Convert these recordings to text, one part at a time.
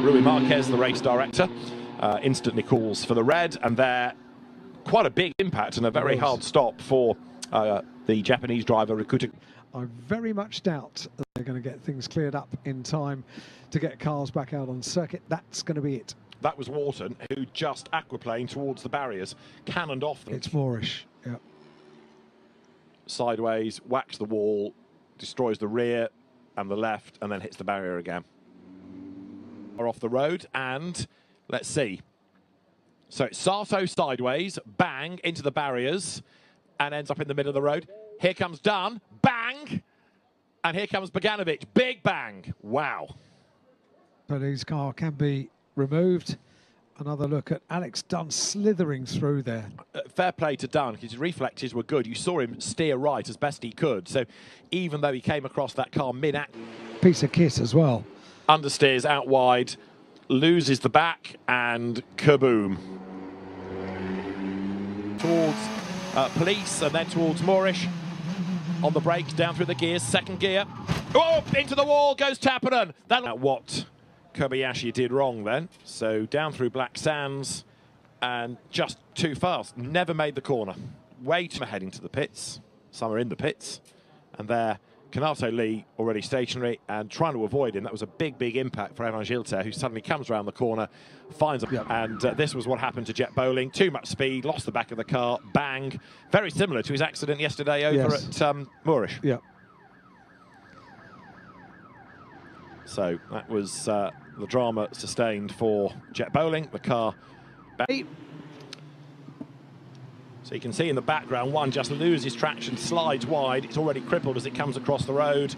Rui Marquez, the race director, instantly calls for the red, and they're quite a big impact and a very hard stop for the Japanese driver Rikuta. I very much doubt that they're going to get things cleared up in time to get cars back out on circuit. That's going to be it. That was Wharton, who just aquaplaned towards the barriers, cannoned off them. It's Moorish, yeah. Sideways, whacks the wall, destroys the rear and the left, and then hits the barrier again. Are off the road, and let's see. So it's Sato sideways, bang, into the barriers, and ends up in the middle of the road. Here comes Dunn, bang, and here comes Boganovic, big bang. Wow. But his car can be removed. Another look at Alex Dunn slithering through there. Fair play to Dunn, his reflexes were good. You saw him steer right as best he could. So even though he came across that car mid-act, piece of kit as well. Understeers out wide, loses the back, and kaboom. Towards Police and then towards Moorish. On the brakes, down through the gears, second gear. Oh, into the wall goes Tappanen. That's what Kobayashi did wrong then. So down through Black Sands and just too fast. Never made the corner. Way too heading to the pits. Some are in the pits. And there, Kanato Lee already stationary and trying to avoid him. That was a big, big impact for Evan Gilter, who suddenly comes around the corner, finds him. Yep. And this was what happened to Jet Bowling. Too much speed, lost the back of the car, bang. Very similar to his accident yesterday over at Moorish. Yeah. So that was the drama sustained for Jet Bowling. The car. So you can see in the background, one just loses traction, slides wide. It's already crippled as it comes across the road.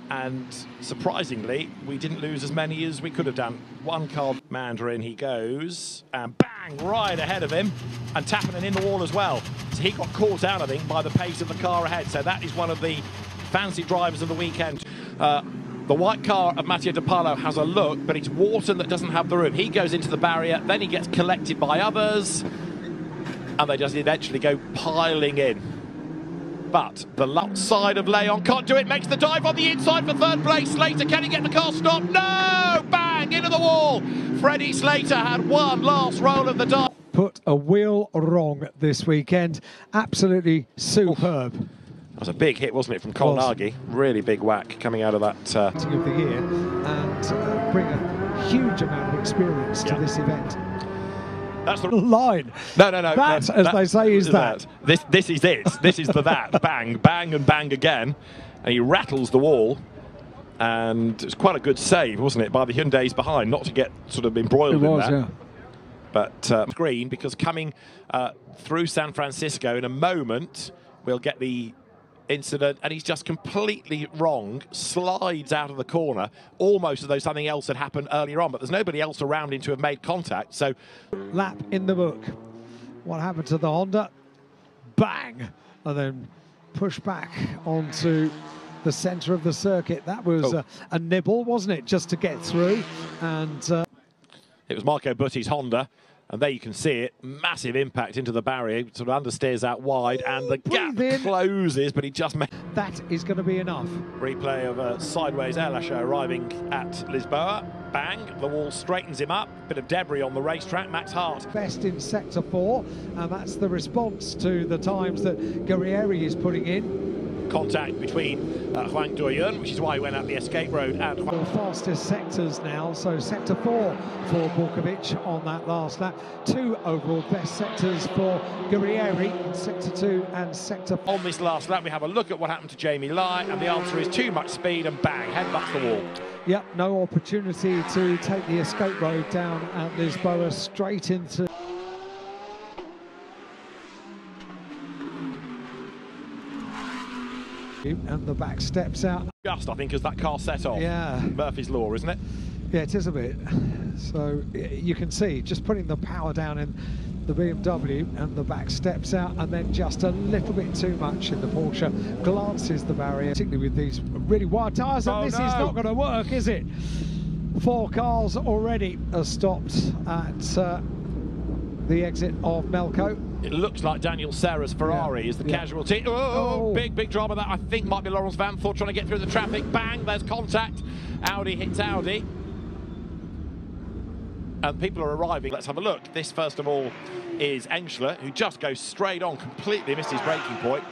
And surprisingly, we didn't lose as many as we could have done. One car, Mandarin, he goes, and bang, right ahead of him. And Tappanen in the wall as well. So he got caught out, I think, by the pace of the car ahead. So that is one of the fancy drivers of the weekend. The white car of Mattia De Palo has a look, but it's Wharton that doesn't have the room. He goes into the barrier, then he gets collected by others. And they just eventually go piling in. But the left side of Leon can't do it, makes the dive on the inside for third place. Slater, can he get the car stopped? No! Bang! Into the wall. Freddie Slater had one last roll of the dive. Put a wheel wrong this weekend. Absolutely superb. That was a big hit, wasn't it, from Colnaghi? Really big whack coming out of that. Of the year, and bring a huge amount of experience to this event. That's the line. No. That, as they say, is that. This is it. This is the that. Bang, bang, and bang again. And he rattles the wall. And it's quite a good save, wasn't it, by the Hyundais behind, not to get sort of embroiled in that. Yeah. But green, because coming through San Francisco in a moment, we'll get the incident, and he's just completely wrong, slides out of the corner, almost as though something else had happened earlier on, but there's nobody else around him to have made contact, so... Lap in the book. What happened to the Honda? Bang! And then push back onto the centre of the circuit. That was a nibble, wasn't it, just to get through, and... It was Marco Butti's Honda. And there you can see it, massive impact into the barrier, sort of understeers out wide, and the gap closes, but he just made... That is going to be enough. Replay of a sideways air lasher arriving at Lisboa. Bang, the wall straightens him up. Bit of debris on the racetrack, Max Hart. Best in Sector 4, and that's the response to the times that Guerrieri is putting in. Contact between Huang Doyun, which is why he went out the escape road, and the fastest sectors now, so Sector 4 for Borkovic on that last lap. 2 overall best sectors for Guerrieri in Sector 2 and Sector 4. On this last lap, we have a look at what happened to Jamie Lai, and the answer is too much speed and bang, headbutts the wall. Yep, no opportunity to take the escape road down at Lisboa, straight into... And the back steps out. Just, I think, as that car set off. Yeah. Murphy's Law, isn't it? Yeah, it is a bit. So you can see, just putting the power down in the BMW, and the back steps out, and then just a little bit too much in the Porsche. Glances the barrier, particularly with these really wide tyres, and this is not going to work, is it? 4 cars already are stopped at the exit of Melco. It looks like Daniel Serra's Ferrari is the casualty. Oh, big drama that I think might be Lawrence Van Thor trying to get through the traffic. Bang, there's contact. Audi hits Audi. and people are arriving. Let's have a look. This, first of all, is Engschler, who just goes straight on, completely missed his braking point,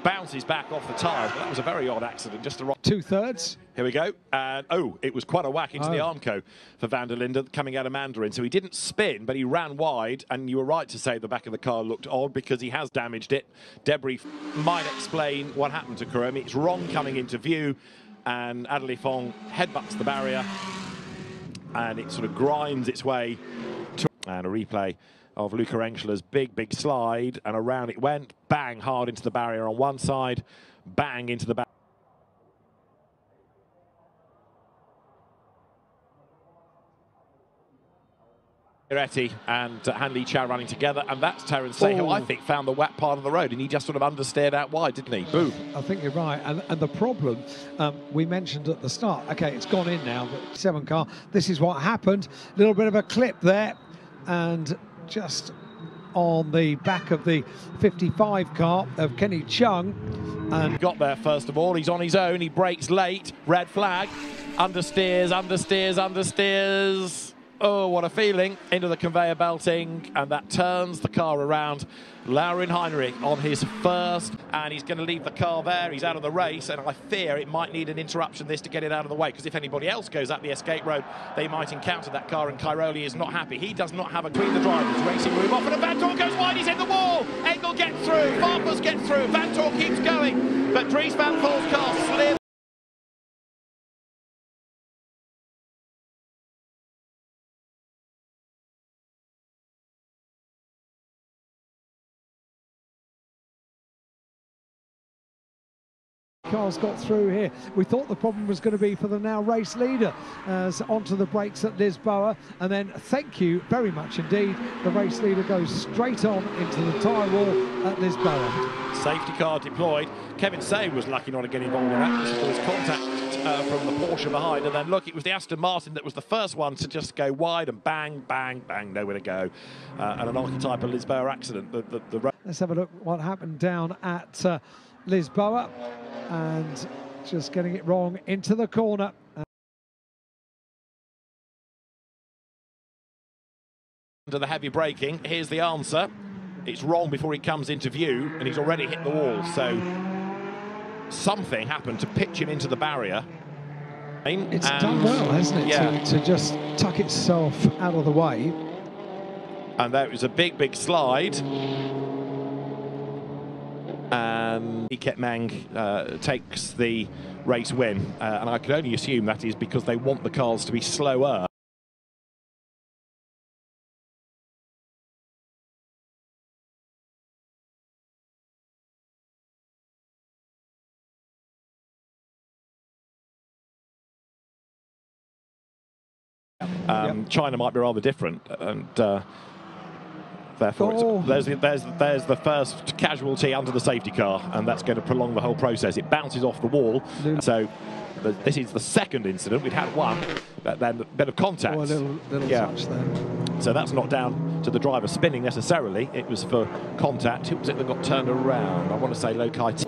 bounces back off the tyres. That was a very odd accident, just to... Two-thirds. Here we go. And, oh, it was quite a whack into the Armco for Van der Linde coming out of Mandarin. So he didn't spin, but he ran wide. And you were right to say the back of the car looked odd because he has damaged it. Debris might explain what happened to Kuromi. It's wrong coming into view. And Adderley Fong headbutts the barrier. And it sort of grinds its way to... And a replay of Luca Engschler's big slide. And around it went. Bang, hard into the barrier on one side. Bang into the back. And Hanli Chow running together, and that's Terence Say, who I think found the wet part of the road, and he just sort of understeered out wide, didn't he? Boom. I think you're right, and the problem we mentioned at the start, okay, it's gone in now, but 7 car, this is what happened. A little bit of a clip there, and just on the back of the 55 car of Kenny Chung. And got there first of all, he's on his own, he brakes late, red flag, understeers. Oh, what a feeling, into the conveyor belting, and that turns the car around. Laurin Heinrich on his first, and he's going to leave the car there. He's out of the race, and I fear it might need an interruption this to get it out of the way, because if anybody else goes up the escape road, they might encounter that car, and Cairoli is not happy. He does not have a between the drivers. Racing room off, and Van Tor goes wide, he's in the wall. Engel gets through, Farfus gets through, Van Tor keeps going, but Dries Van Voor's car slips. Cars got through here. We thought the problem was going to be for the now race leader as onto the brakes at Lisboa, and then thank you very much indeed, the race leader goes straight on into the tyre wall at Lisboa. Safety car deployed. Kevin Say was lucky not to get involved in that. There was contact from the Porsche behind, and then look, it was the Aston Martin that was the first one to just go wide, and bang, nowhere to go. And an archetypal Lisboa accident. Let's have a look what happened down at Lisboa, and just getting it wrong into the corner. Under the heavy braking, here's the answer. It's wrong before he comes into view, and he's already hit the wall, so something happened to pitch him into the barrier. It's done well, hasn't it, yeah, to just tuck itself out of the way. And that was a big slide. And Iket Mang takes the race win, and I could only assume that is because they want the cars to be slower. China might be rather different, and therefore there's the first casualty under the safety car, and that's going to prolong the whole process. It bounces off the wall, so this is the second incident. We'd had one, but then a bit of contact. Oh, a little touch there. So that's not down to the driver spinning necessarily. It was for contact. Who was it that got turned around? I want to say Lokai.